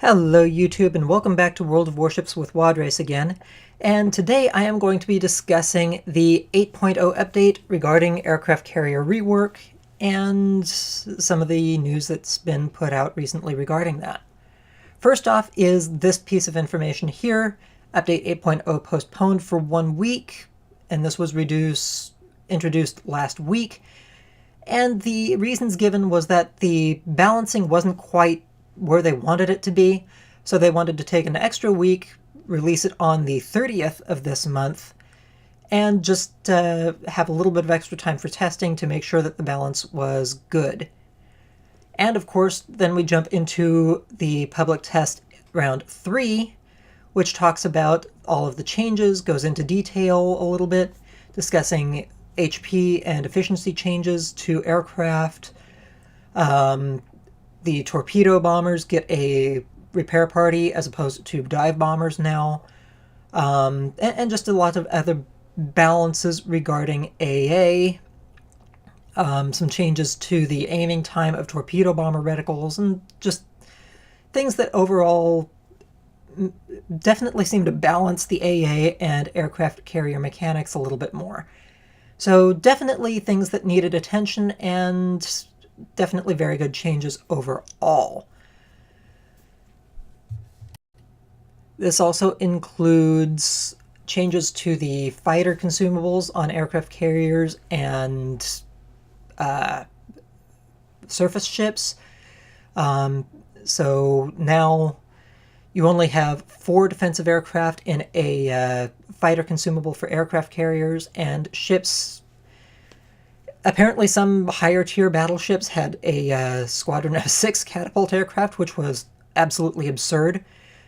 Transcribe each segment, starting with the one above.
Hello YouTube and welcome back to World of Warships with Wadres again. And today I am going to be discussing the 8.0 update regarding aircraft carrier rework and some of the news that's been put out recently regarding that. First off is this piece of information here. Update 8.0 postponed for 1 week, and this was introduced last week. And the reasons given was that the balancing wasn't quite where they wanted it to be, so they wanted to take an extra week, release it on the 30th of this month, and just have a little bit of extra time for testing to make sure that the balance was good. And of course, then we jump into the public test round 3, which talks about all of the changes, goes into detail a little bit, discussing HP and efficiency changes to aircraft. The torpedo bombers get a repair party as opposed to dive bombers now. And just a lot of other balances regarding AA. Some changes to the aiming time of torpedo bomber reticles, and just things that overall definitely seem to balance the AA and aircraft carrier mechanics a little bit more. So definitely things that needed attention, and definitely very good changes overall. This also includes changes to the fighter consumables on aircraft carriers and surface ships. So now you only have 4 defensive aircraft in a fighter consumable for aircraft carriers, and ships. Apparently some higher tier battleships had a squadron of 6 catapult aircraft, which was absolutely absurd.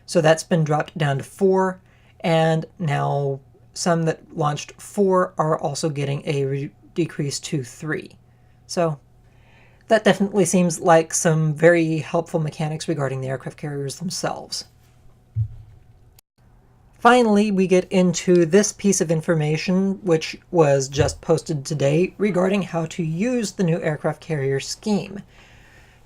So that's been dropped down to 4, and now some that launched 4 are also getting a decrease to 3. So that definitely seems like some very helpful mechanics regarding the aircraft carriers themselves. Finally, we get into this piece of information, which was just posted today, regarding how to use the new aircraft carrier scheme.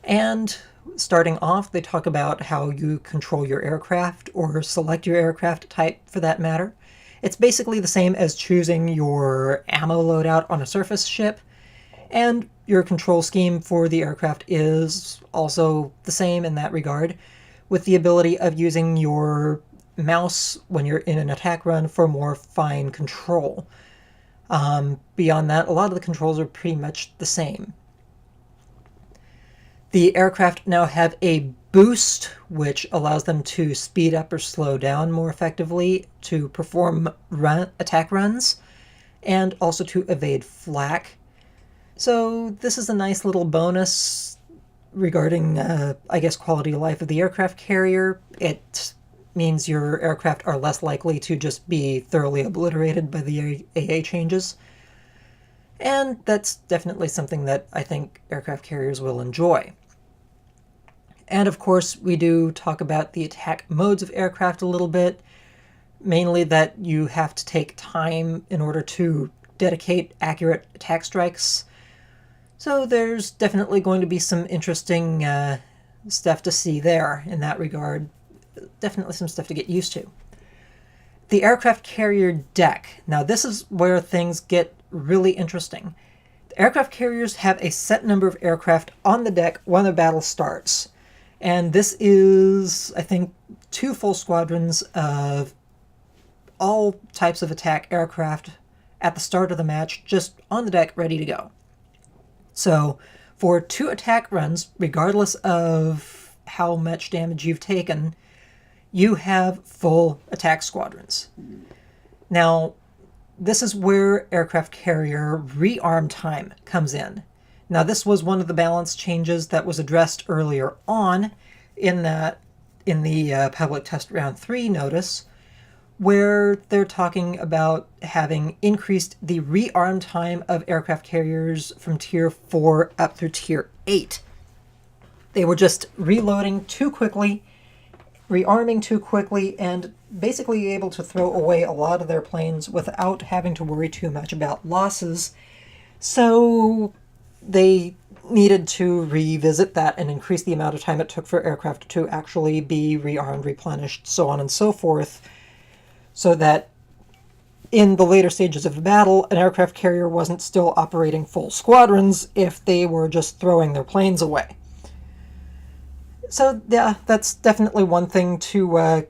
And starting off, they talk about how you control your aircraft, or select your aircraft type for that matter. It's basically the same as choosing your ammo loadout on a surface ship, and your control scheme for the aircraft is also the same in that regard, with the ability of using your mouse when you're in an attack run for more fine control. Beyond that, a lot of the controls are pretty much the same. The aircraft now have a boost, which allows them to speed up or slow down more effectively to perform attack runs, and also to evade flak. So this is a nice little bonus regarding, I guess, quality of life of the aircraft carrier. It means your aircraft are less likely to just be thoroughly obliterated by the AA changes. And that's definitely something that I think aircraft carriers will enjoy. And of course, we do talk about the attack modes of aircraft a little bit, mainly that you have to take time in order to dedicate accurate attack strikes. So there's definitely going to be some interesting stuff to see there in that regard. Definitely some stuff to get used to. The aircraft carrier deck. Now this is where things get really interesting. The aircraft carriers have a set number of aircraft on the deck when the battle starts. And this is, I think, 2 full squadrons of all types of attack aircraft at the start of the match, just on the deck, ready to go. So for 2 attack runs, regardless of how much damage you've taken, you have full attack squadrons. Now, this is where aircraft carrier rearm time comes in. Now, this was one of the balance changes that was addressed earlier on in the public test round 3 notice, where they're talking about having increased the rearm time of aircraft carriers from tier 4 up through tier 8. They were just reloading too quickly, rearming too quickly, and basically able to throw away a lot of their planes without having to worry too much about losses. So they needed to revisit that and increase the amount of time it took for aircraft to actually be rearmed, replenished, so on and so forth, so that in the later stages of the battle, an aircraft carrier wasn't still operating full squadrons if they were just throwing their planes away. So yeah, that's definitely one thing to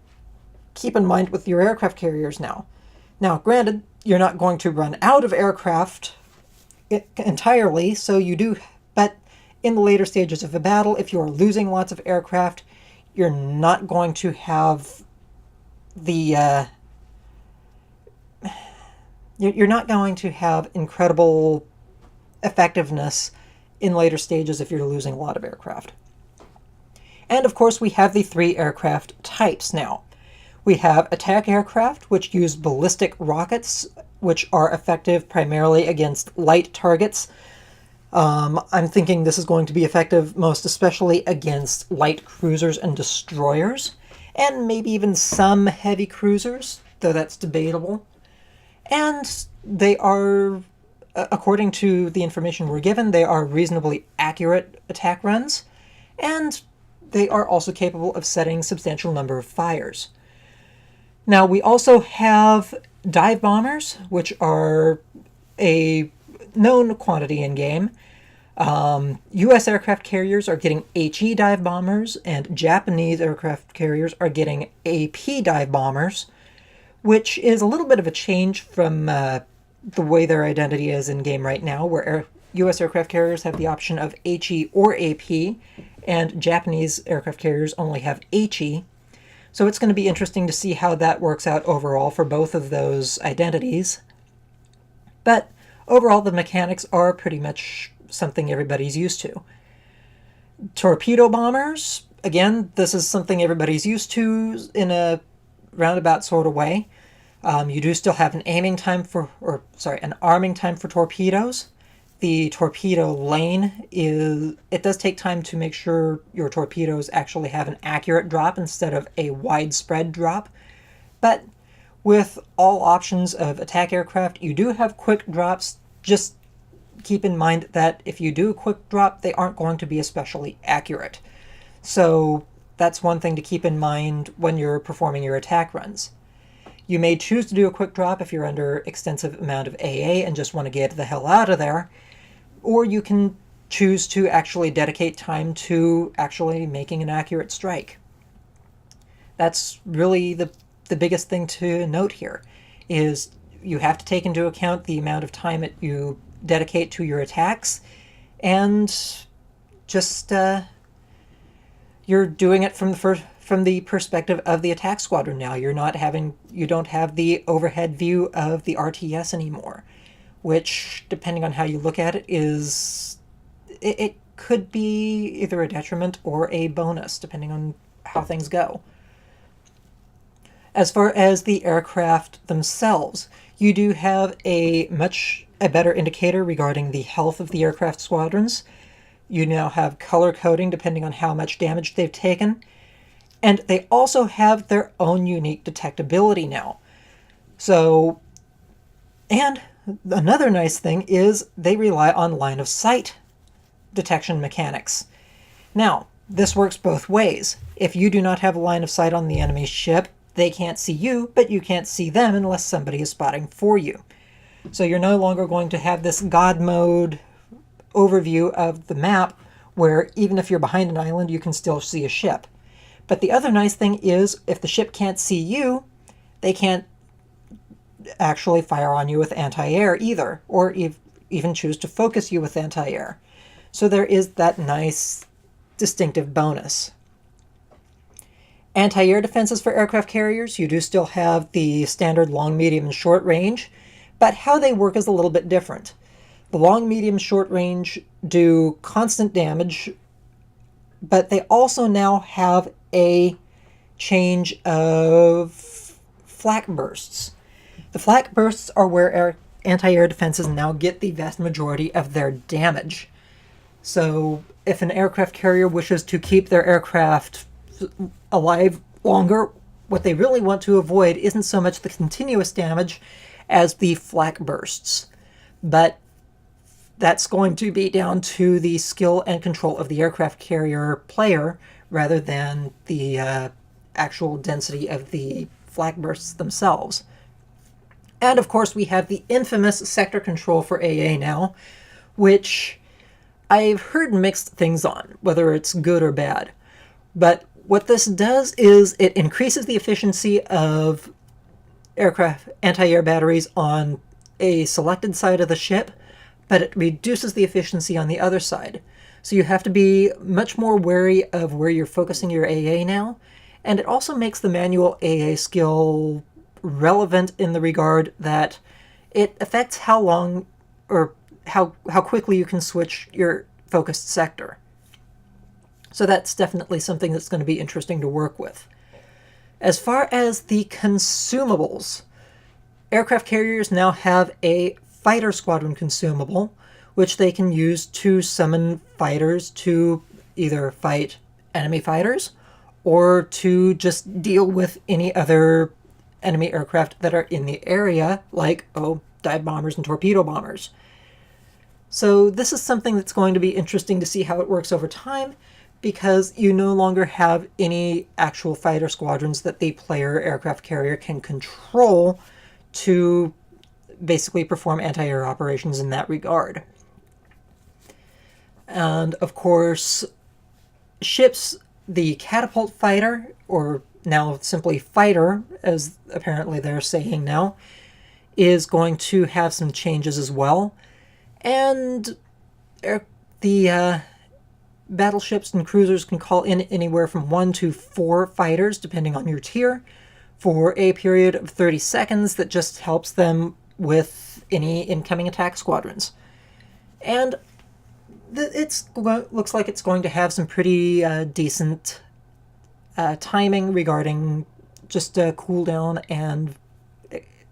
keep in mind with your aircraft carriers now. Now, granted, you're not going to run out of aircraft entirely, so you do, but in the later stages of a battle, if you're losing lots of aircraft, you're not going to have the you're not going to have incredible effectiveness in later stages if you're losing a lot of aircraft. And of course, we have the 3 aircraft types now. We have attack aircraft, which use ballistic rockets, which are effective primarily against light targets. I'm thinking this is going to be effective most especially against light cruisers and destroyers, and maybe even some heavy cruisers, though that's debatable. And they are, according to the information we're given, they are reasonably accurate attack runs, and they are also capable of setting a substantial number of fires. Now, we also have dive bombers, which are a known quantity in game. U.S. aircraft carriers are getting HE dive bombers, and Japanese aircraft carriers are getting AP dive bombers, which is a little bit of a change from the way their identity is in game right now, where U.S. aircraft carriers have the option of HE or AP, and Japanese aircraft carriers only have HE. So it's going to be interesting to see how that works out overall for both of those identities. But overall, the mechanics are pretty much something everybody's used to. Torpedo bombers, again, this is something everybody's used to in a roundabout sort of way. You do still have an arming time for torpedoes. The torpedo lane it does take time to make sure your torpedoes actually have an accurate drop instead of a widespread drop. But with all options of attack aircraft, you do have quick drops. Just keep in mind that if you do a quick drop, they aren't going to be especially accurate. So that's one thing to keep in mind when you're performing your attack runs. You may choose to do a quick drop if you're under extensive amount of AA and just want to get the hell out of there, or you can choose to actually dedicate time to actually making an accurate strike. That's really the biggest thing to note here, is you have to take into account the amount of time that you dedicate to your attacks, and just you're doing it from the perspective of the attack squadron now. You don't have the overhead view of the RTS anymore, which, depending on how you look at it, it could be either a detriment or a bonus, depending on how things go. As far as the aircraft themselves, you do have a better indicator regarding the health of the aircraft squadrons. You now have color coding depending on how much damage they've taken. And they also have their own unique detectability now. So, and another nice thing is they rely on line of sight detection mechanics. Now, this works both ways. If you do not have a line of sight on the enemy ship, they can't see you, but you can't see them unless somebody is spotting for you. So you're no longer going to have this God mode overview of the map where even if you're behind an island, you can still see a ship. But the other nice thing is, if the ship can't see you, they can't actually fire on you with anti-air either, or even choose to focus you with anti-air. So there is that nice distinctive bonus. Anti-air defenses for aircraft carriers, you do still have the standard long, medium, and short range, but how they work is a little bit different. The long, medium, short range do constant damage, but they also now have a change of flak bursts. The flak bursts are where anti-air defenses now get the vast majority of their damage. So if an aircraft carrier wishes to keep their aircraft alive longer, what they really want to avoid isn't so much the continuous damage as the flak bursts. But that's going to be down to the skill and control of the aircraft carrier player rather than the actual density of the flak bursts themselves. And of course, we have the infamous sector control for AA now, which I've heard mixed things on, whether it's good or bad. But what this does is it increases the efficiency of aircraft anti-air batteries on a selected side of the ship, but it reduces the efficiency on the other side. So you have to be much more wary of where you're focusing your AA now, and it also makes the manual AA skill relevant in the regard that it affects how long or how quickly you can switch your focused sector. So that's definitely something that's going to be interesting to work with. As far as the consumables, aircraft carriers now have a fighter squadron consumable, which they can use to summon fighters to either fight enemy fighters or to just deal with any other enemy aircraft that are in the area, like, dive bombers and torpedo bombers. So this is something that's going to be interesting to see how it works over time, because you no longer have any actual fighter squadrons that the player aircraft carrier can control to basically perform anti-air operations in that regard. And of course, ships, the catapult fighter, or now simply fighter, as apparently they're saying now, is going to have some changes as well. And the battleships and cruisers can call in anywhere from 1 to 4 fighters, depending on your tier, for a period of 30 seconds that just helps them with any incoming attack squadrons. And it looks like it's going to have some pretty decent timing regarding just cooldown and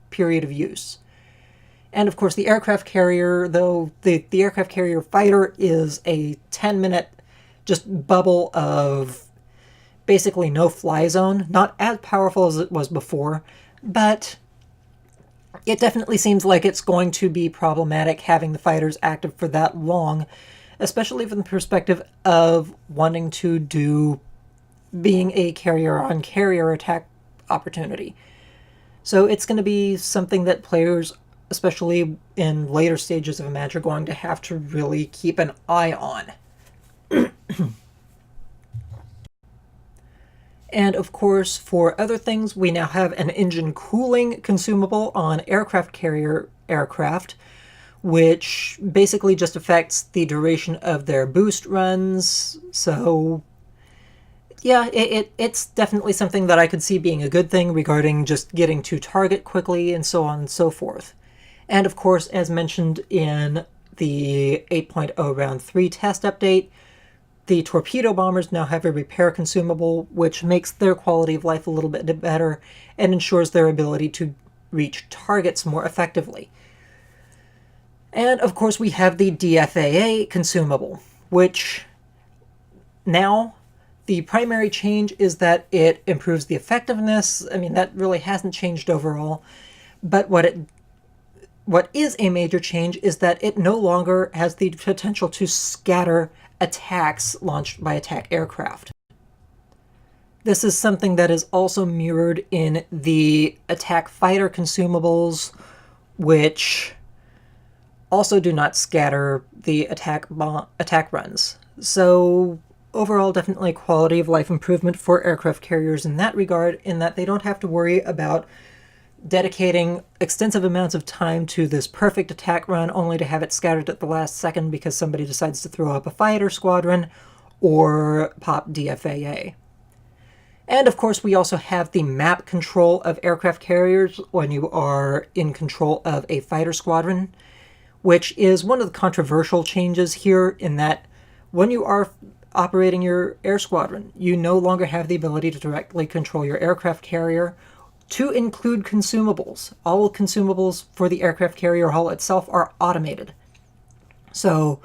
period of use. And of course, the aircraft carrier, though, the aircraft carrier fighter is a 10-minute just bubble of basically no fly zone. Not as powerful as it was before, but it definitely seems like it's going to be problematic having the fighters active for that long, especially from the perspective of wanting to do being a carrier-on-carrier attack opportunity. So it's going to be something that players, especially in later stages of a match, are going to have to really keep an eye on. And of course, for other things, we now have an engine cooling consumable on aircraft carrier aircraft, which basically just affects the duration of their boost runs. So yeah, it's definitely something that I could see being a good thing regarding just getting to target quickly and so on and so forth. And of course, as mentioned in the 8.0 Round 3 test update, the torpedo bombers now have a repair consumable, which makes their quality of life a little bit better and ensures their ability to reach targets more effectively. And of course, we have the DFAA consumable, which now the primary change is that it improves the effectiveness. I mean, that really hasn't changed overall, but what is a major change is that it no longer has the potential to scatter attacks launched by attack aircraft. This is something that is also mirrored in the attack fighter consumables, which also do not scatter the attack runs. So overall, definitely quality of life improvement for aircraft carriers in that regard, in that they don't have to worry about dedicating extensive amounts of time to this perfect attack run only to have it scattered at the last second because somebody decides to throw up a fighter squadron or pop DFAA. And of course, we also have the map control of aircraft carriers when you are in control of a fighter squadron, which is one of the controversial changes here, in that when you are operating your air squadron, you no longer have the ability to directly control your aircraft carrier, to include consumables. All consumables for the aircraft carrier hull itself are automated. So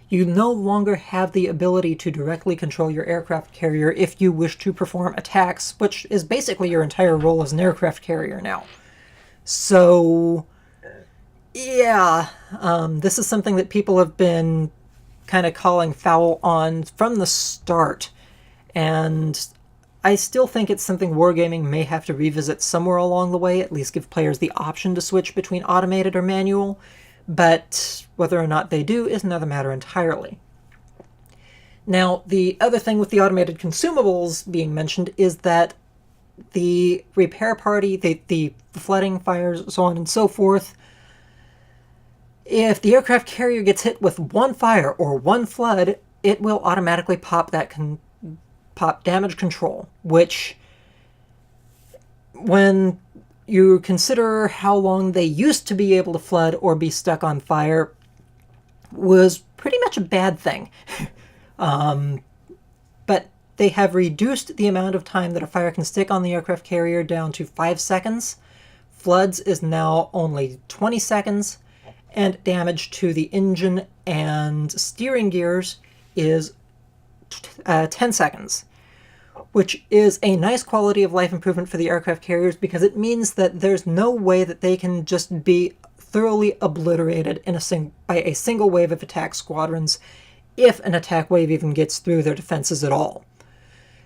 you no longer have the ability to directly control your aircraft carrier if you wish to perform attacks, which is basically your entire role as an aircraft carrier now. So Yeah, this is something that people have been kind of calling foul on from the start, and I still think it's something Wargaming may have to revisit somewhere along the way, at least give players the option to switch between automated or manual, but whether or not they do is another matter entirely. Now, the other thing with the automated consumables being mentioned is that the repair party, the flooding fires, so on and so forth, if the aircraft carrier gets hit with one fire or one flood, it will automatically pop pop damage control, which, when you consider how long they used to be able to flood or be stuck on fire, was pretty much a bad thing. But they have reduced the amount of time that a fire can stick on the aircraft carrier down to 5 seconds. Floods is now only 20 seconds, and damage to the engine and steering gears is 10 seconds, which is a nice quality of life improvement for the aircraft carriers because it means that there's no way that they can just be thoroughly obliterated by a single wave of attack squadrons, if an attack wave even gets through their defenses at all.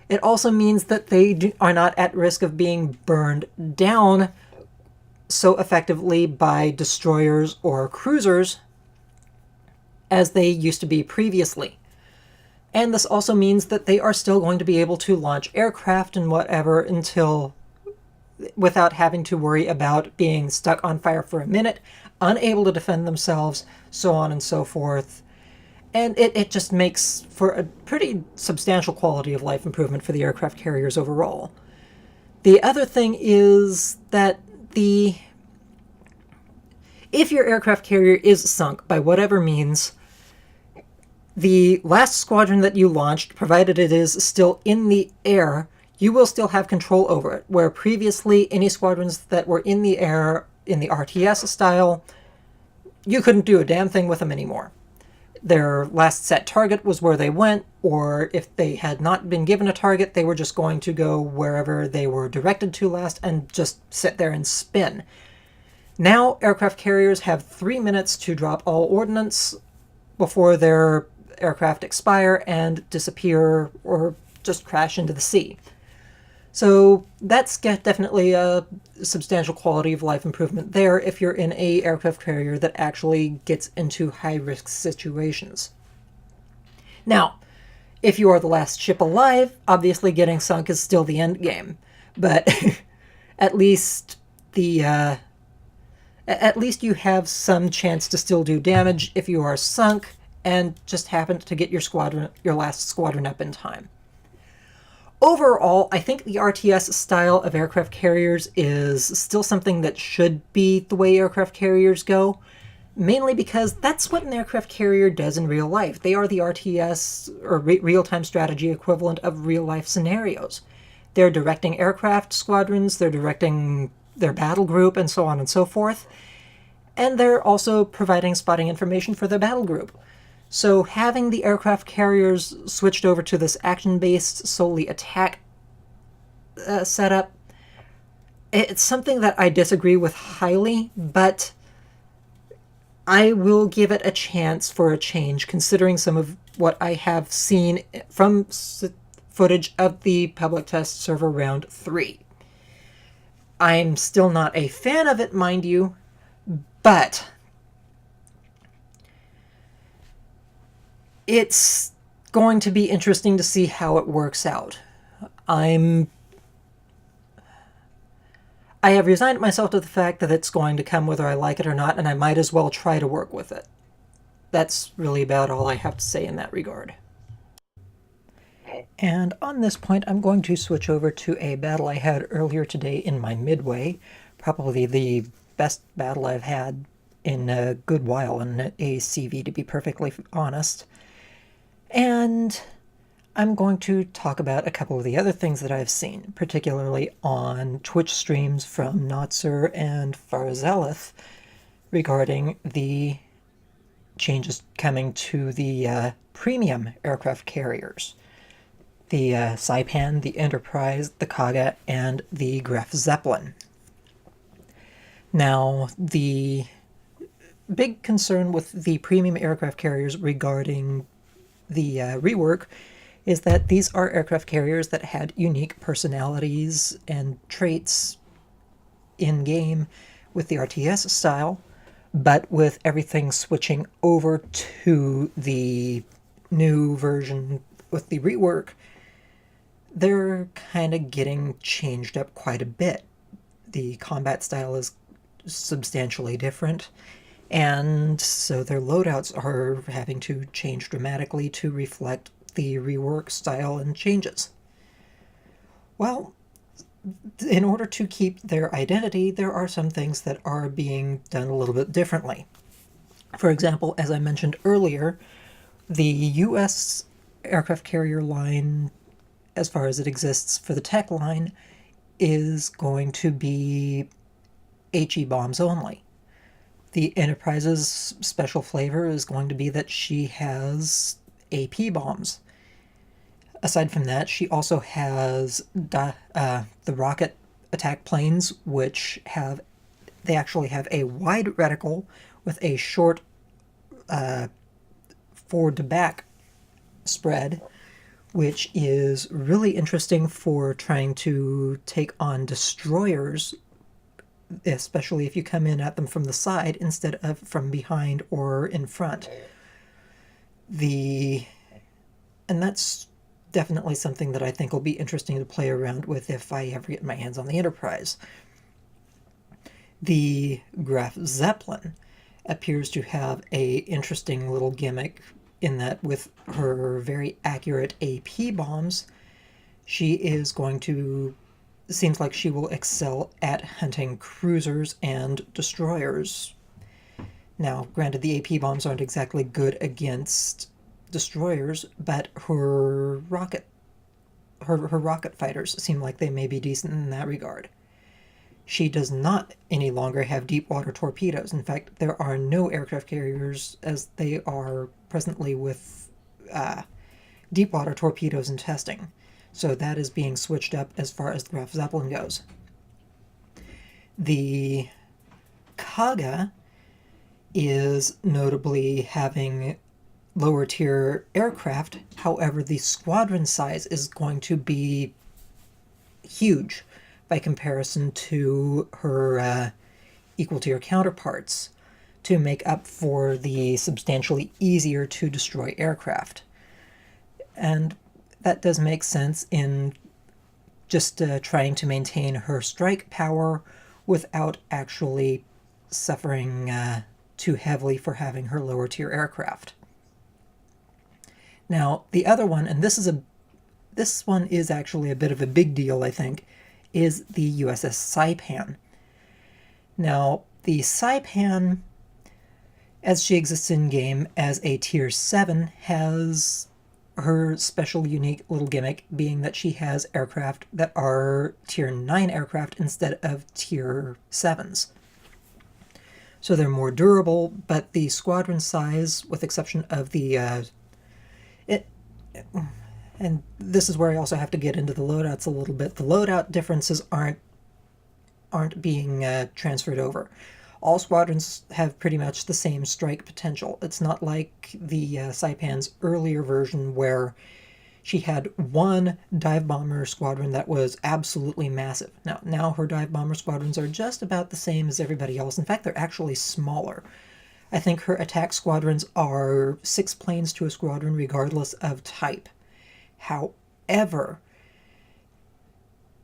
It also means that they are not at risk of being burned down so effectively by destroyers or cruisers as they used to be previously. And this also means that they are still going to be able to launch aircraft and whatever without having to worry about being stuck on fire for a minute, unable to defend themselves, so on and so forth. And it just makes for a pretty substantial quality of life improvement for the aircraft carriers overall. The other thing is that if your aircraft carrier is sunk by whatever means, the last squadron that you launched, provided it is still in the air, you will still have control over it, where previously any squadrons that were in the air in the RTS style, you couldn't do a damn thing with them anymore. Their last set target was where they went, or if they had not been given a target, they were just going to go wherever they were directed to last and just sit there and spin. Now, aircraft carriers have 3 minutes to drop all ordnance before their aircraft expire and disappear or just crash into the sea. So that's definitely a substantial quality of life improvement there if you're in a aircraft carrier that actually gets into high-risk situations. Now, if you are the last ship alive, obviously getting sunk is still the end game, but at least you have some chance to still do damage if you are sunk and just happen to get your last squadron up in time. Overall, I think the RTS style of aircraft carriers is still something that should be the way aircraft carriers go, mainly because that's what an aircraft carrier does in real life. They are the RTS, or real-time strategy equivalent of real-life scenarios. They're directing aircraft squadrons, they're directing their battle group, and so on and so forth, and they're also providing spotting information for their battle group. So having the aircraft carriers switched over to this action-based, solely attack setup, it's something that I disagree with highly, but I will give it a chance for a change, considering some of what I have seen from footage of the public test server round 3. I'm still not a fan of it, mind you, but it's going to be interesting to see how it works out. I have resigned myself to the fact that it's going to come whether I like it or not, and I might as well try to work with it. That's really about all I have to say in that regard. And on this point, I'm going to switch over to a battle I had earlier today in my midway. Probably the best battle I've had in a good while in a CV, to be perfectly honest. And I'm going to talk about a couple of the other things that I've seen, particularly on Twitch streams from Notzer and Farzalith regarding the changes coming to the premium aircraft carriers. The Saipan, the Enterprise, the Kaga, and the Graf Zeppelin. Now, the big concern with the premium aircraft carriers regarding the rework is that these are aircraft carriers that had unique personalities and traits in game with the RTS style, but with everything switching over to the new version with the rework, they're kind of getting changed up quite a bit. The combat style is substantially different, and so their loadouts are having to change dramatically to reflect the rework style and changes. Well, in order to keep their identity, there are some things that are being done a little bit differently. For example, as I mentioned earlier, the US aircraft carrier line, as far as it exists for the tech line, is going to be HE bombs only. The Enterprise's special flavor is going to be that she has AP bombs. Aside from that, she also has the rocket attack planes, which they actually have a wide reticle with a short forward to back spread, which is really interesting for trying to take on destroyers, especially if you come in at them from the side instead of from behind or in front. And that's definitely something that I think will be interesting to play around with if I ever get my hands on the Enterprise. The Graf Zeppelin appears to have a interesting little gimmick in that with her very accurate AP bombs, she is going to... seems like she will excel at hunting cruisers and destroyers. Now, granted, the AP bombs aren't exactly good against destroyers, but her rocket fighters seem like they may be decent in that regard. She does not any longer have deep water torpedoes. In fact, there are no aircraft carriers as they are presently with deep water torpedoes in testing. So that is being switched up as far as the Graf Zeppelin goes. The Kaga is notably having lower tier aircraft. However, the squadron size is going to be huge by comparison to her equal tier counterparts to make up for the substantially easier to destroy aircraft. And that does make sense in just trying to maintain her strike power without actually suffering too heavily for having her lower tier aircraft. Now, the other one, and this one is actually a bit of a big deal, I think, is the USS Saipan. Now, the Saipan, as she exists in-game as a Tier 7, has her special unique little gimmick being that she has aircraft that are Tier 9 aircraft instead of Tier 7s. So they're more durable, but the squadron size, with exception of the... and this is where I also have to get into the loadouts a little bit. The loadout differences aren't being transferred over. All squadrons have pretty much the same strike potential. It's not like the Saipan's earlier version where she had one dive bomber squadron that was absolutely massive. Now her dive bomber squadrons are just about the same as everybody else. In fact, they're actually smaller. I think her attack squadrons are 6 planes to a squadron regardless of type. However,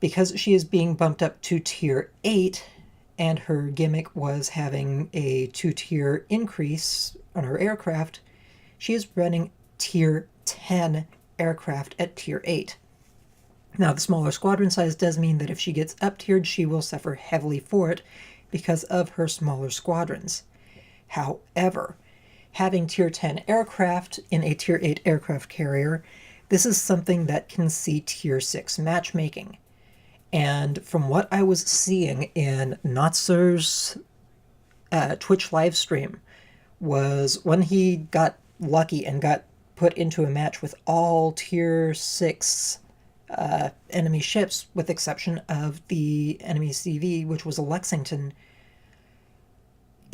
because she is being bumped up to Tier 8, and her gimmick was having a 2-tier increase on her aircraft, she is running Tier 10 aircraft at Tier 8. Now, the smaller squadron size does mean that if she gets up-tiered, she will suffer heavily for it because of her smaller squadrons. However, having Tier 10 aircraft in a Tier 8 aircraft carrier, this is something that can see Tier 6 matchmaking. And from what I was seeing in Notzer's Twitch live stream, was when he got lucky and got put into a match with all Tier 6 enemy ships, with exception of the enemy CV, which was a Lexington,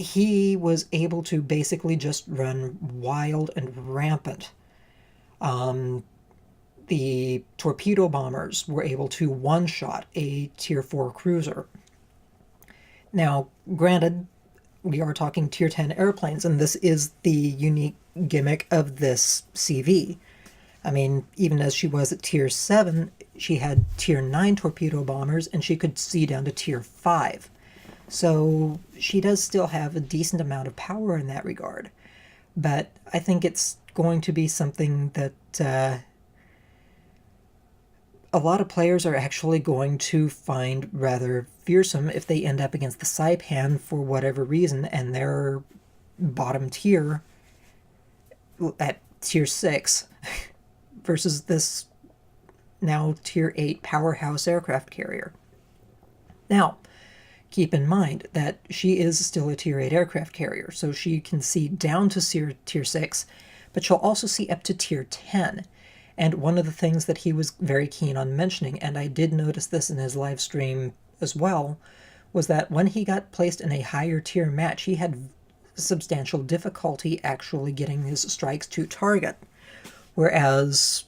he was able to basically just run wild and rampant. The torpedo bombers were able to one-shot a Tier 4 cruiser. Now, granted, we are talking Tier 10 airplanes, and this is the unique gimmick of this CV. I mean, even as she was at Tier 7, she had Tier 9 torpedo bombers, and she could see down to Tier 5. So she does still have a decent amount of power in that regard. But I think it's going to be something that a lot of players are actually going to find rather fearsome if they end up against the Saipan for whatever reason, and they're bottom tier at Tier 6 versus this now Tier 8 powerhouse aircraft carrier. Now, keep in mind that she is still a Tier 8 aircraft carrier, so she can see down to Tier 6, but she'll also see up to Tier 10. And one of the things that he was very keen on mentioning, and I did notice this in his live stream as well, was that when he got placed in a higher tier match, he had substantial difficulty actually getting his strikes to target. Whereas,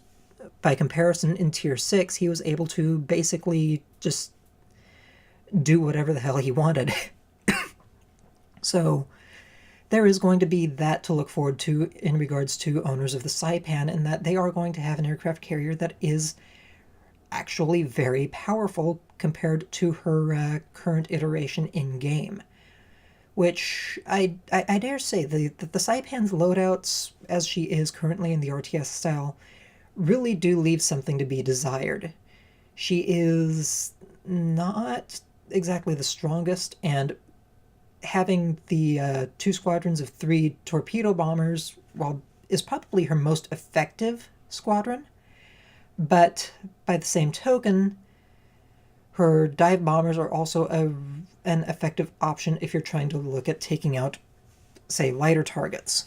by comparison, in Tier 6, he was able to basically just do whatever the hell he wanted. So there is going to be that to look forward to in regards to owners of the Saipan, in that they are going to have an aircraft carrier that is actually very powerful compared to her current iteration in-game. Which, I dare say, the Saipan's loadouts, as she is currently in the RTS style, really do leave something to be desired. She is not exactly the strongest, and having the 2 squadrons of 3 torpedo bombers, well, is probably her most effective squadron. But by the same token, her dive bombers are also an effective option if you're trying to look at taking out, say, lighter targets.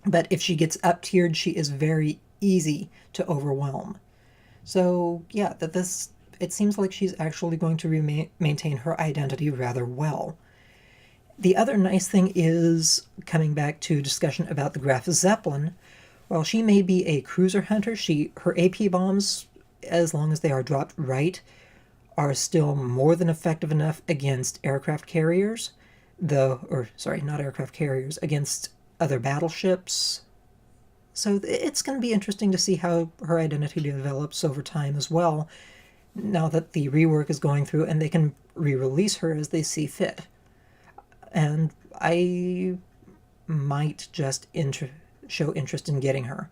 But if she gets up-tiered, she is very easy to overwhelm. So, yeah, it seems like she's actually going to maintain her identity rather well. The other nice thing is, coming back to discussion about the Graf Zeppelin, while she may be a cruiser hunter, her AP bombs, as long as they are dropped right, are still more than effective enough against aircraft carriers, not aircraft carriers, against other battleships. So it's going to be interesting to see how her identity develops over time as well, now that the rework is going through and they can re-release her as they see fit. And I might just show interest in getting her.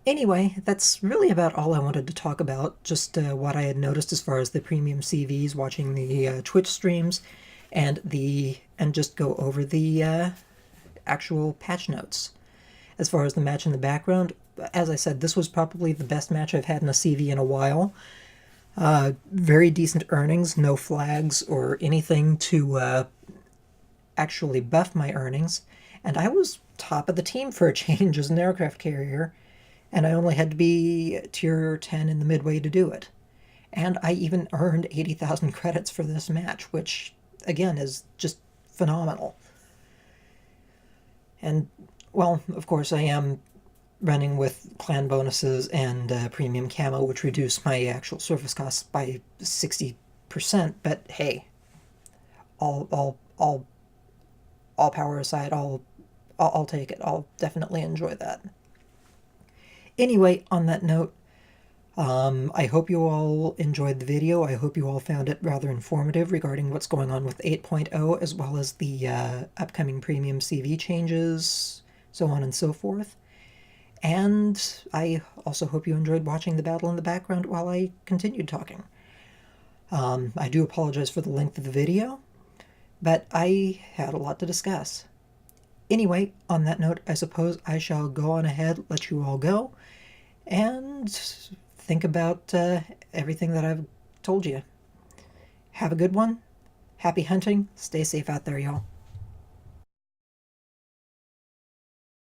Anyway, that's really about all I wanted to talk about, just what I had noticed as far as the premium CVs, watching the Twitch streams, and just go over the actual patch notes. As far as the match in the background, as I said, this was probably the best match I've had in a CV in a while. Very decent earnings, no flags or anything to actually buff my earnings, and I was top of the team for a change as an aircraft carrier, and I only had to be Tier 10 in the midway to do it. And I even earned 80,000 credits for this match, which, again, is just phenomenal. And, well, of course, I am running with clan bonuses and premium camo, which reduce my actual service costs by 60%. But hey, all power aside, I'll take it. I'll definitely enjoy that. Anyway, on that note, I hope you all enjoyed the video. I hope you all found it rather informative regarding what's going on with 8.0, as well as the upcoming premium CV changes, so on and so forth. And I also hope you enjoyed watching the battle in the background while I continued talking. I do apologize for the length of the video, but I had a lot to discuss. Anyway, on that note, I suppose I shall go on ahead, let you all go, and think about everything that I've told you. Have a good one. Happy hunting. Stay safe out there, y'all.